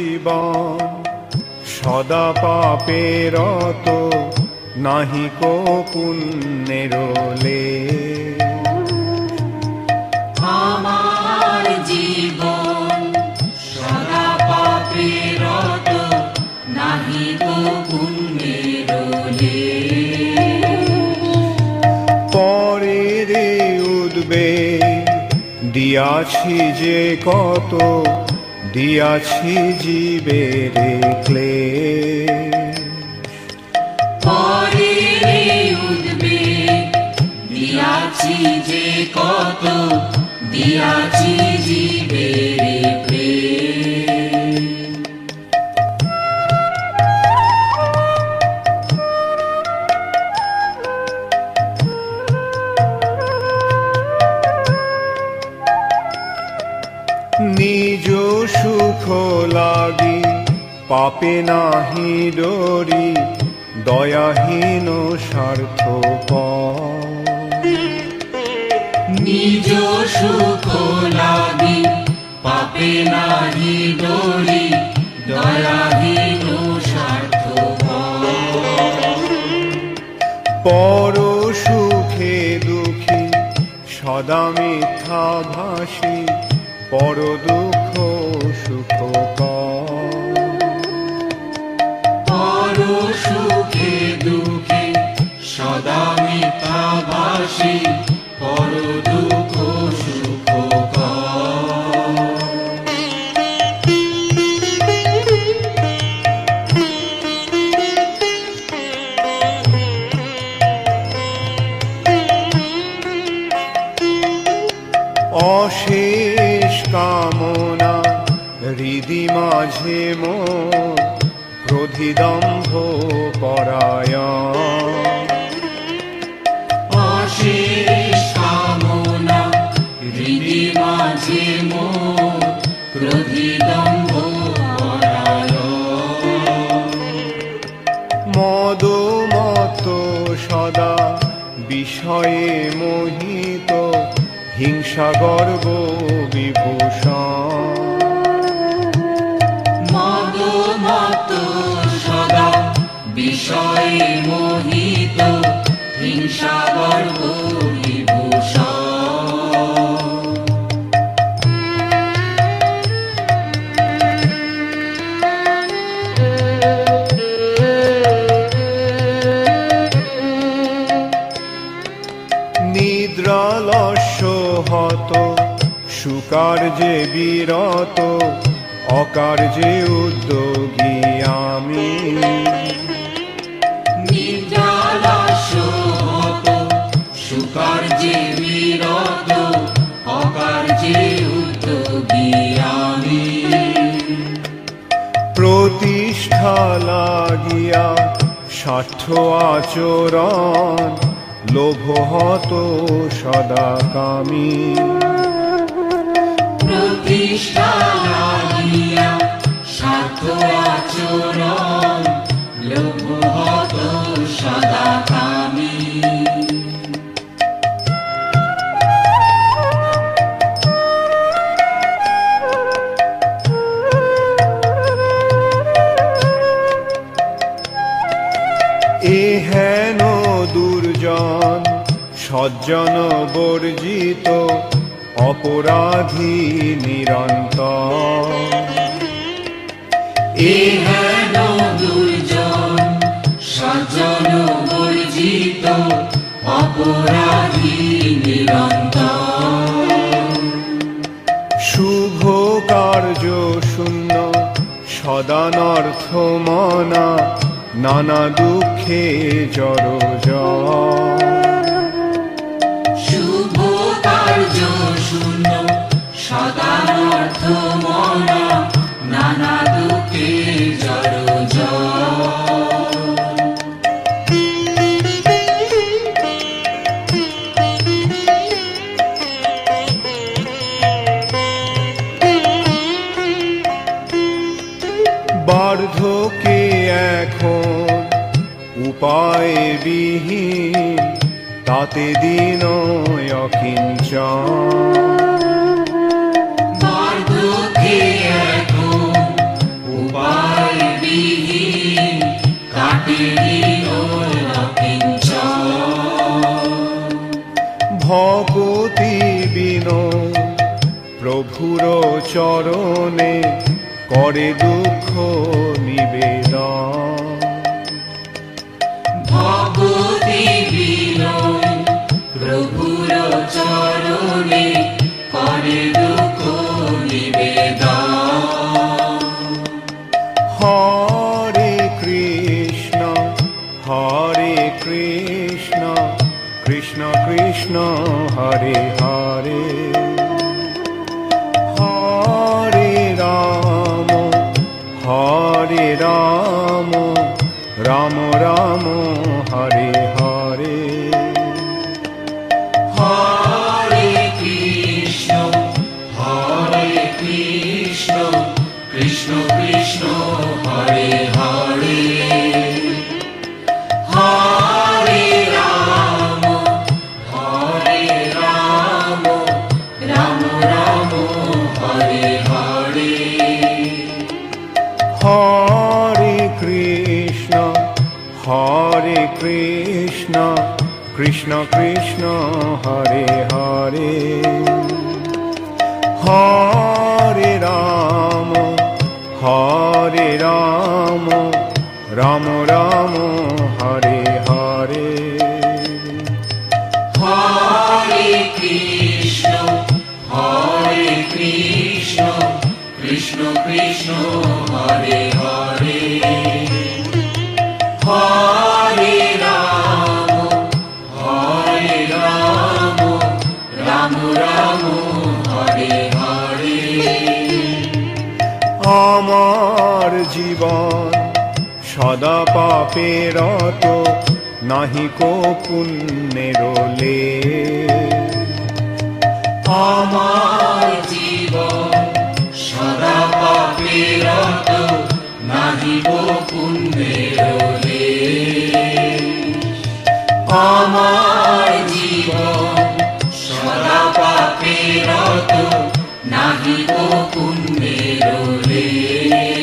জীবন সদা পাপে রত, নাহি কো পুণ্যের লেশ। আমার জীবন সদা পাপে রত, নাহি কো পুণ্যের লেশ। পরের উদ্বেগ দিয়াছি যে কত, দিয়াছি জীবের ক্লেশ। পরের উদ্বেগ দিয়াছি যে কত, দিয়াছি জীবের প্রেম। নিজ সুখ লাগি পাপে নাহি ডরি, দয়াহীন স্বার্থপর। নিজ সুখ লাগি পাপে নাহি ডরি, দয়াহীন স্বার্থপর। পর সুখে দুঃখী সদা মিথ্যাভাষী, পর দুঃখ সুখকর। পর সুখে দুঃখে সদা মিথ্যাভাষী, পর দুঃখ সুখকর। অশেষ কামনা হৃদি মাঝে মোর, ক্রোধিদম্ভ পরায়ণ। অশেষ কামনা হৃদি মাঝে মোর, ক্রোধিদম্ভ পরায়ণ। মদ মত সদা বিষয়ে মোহিত, হিংসা গর্ব বিভূষণ। মদ মত সদা বিষয়ে মোহিত, হিংসা গর্ব বিভূষণ। নিদ্রালস্য হত সুকার্যে বিরত, অকার্যে উদ্যোগী আমি। নিদ্রালস্য হত সুকার্যে বিরত, অকার্যে উদ্যোগী আমি। প্রতিষ্ঠা লাগিয়া স্বার্থ আচরণ, লোভ হত সদা কামী। প্রতিষ্ঠা লাগিয়া স্বার্থ আচরণ, লোভ হত সদা কামী। এ হেন দুর্জন সজ্জন বর্জিত, অপরাধী নিরন্তর। এ হেন দুর্জন সজ্জন বর্জিত, অপরাধী নিরন্তর। শুভ কার্য শূন্য সদানর্থ মনা, নানা দুঃখে জড়জড়। শুভ কার্য শূন্য সদানর্থ মনা, নানা দুঃখে জড়জড়। বার্ধক্যে এখন উপায় বিহীন, তাতে দিন অকিঞ্চন। বার্ধক্যে এখন চরণে করে দুঃখ নিবেদন। ভক্তি বিনয় প্রভুর চরণে করে দুঃখ নিবেদন। হরে কৃষ্ণ কৃষ্ণ কৃষ্ণ হরে হরে, হরে রাম রাম রাম হরে হরে। হরে কৃষ্ণ কৃষ্ণ কৃষ্ণ হরে হরে, হরে রাম রাম রাম হরে হরে। হরে কৃষ্ণ কৃষ্ণ কৃষ্ণ হরে হরে, হরে রাম রাম রাম হরে হরে। হরে কৃষ্ণ কৃষ্ণ কৃষ্ণ হরে হরে, হরে রাম রাম রাম হরে হরে। আমার জীবন সদা পাপে রত, নাহি কো পুণ্যের লেশ। আমার জীবন সদা পাপে রত, নাহি গো পুণ্যের লেশ। আমার জীবন সদা পাপে রত, নাহি গো পুণ্যের লেশ।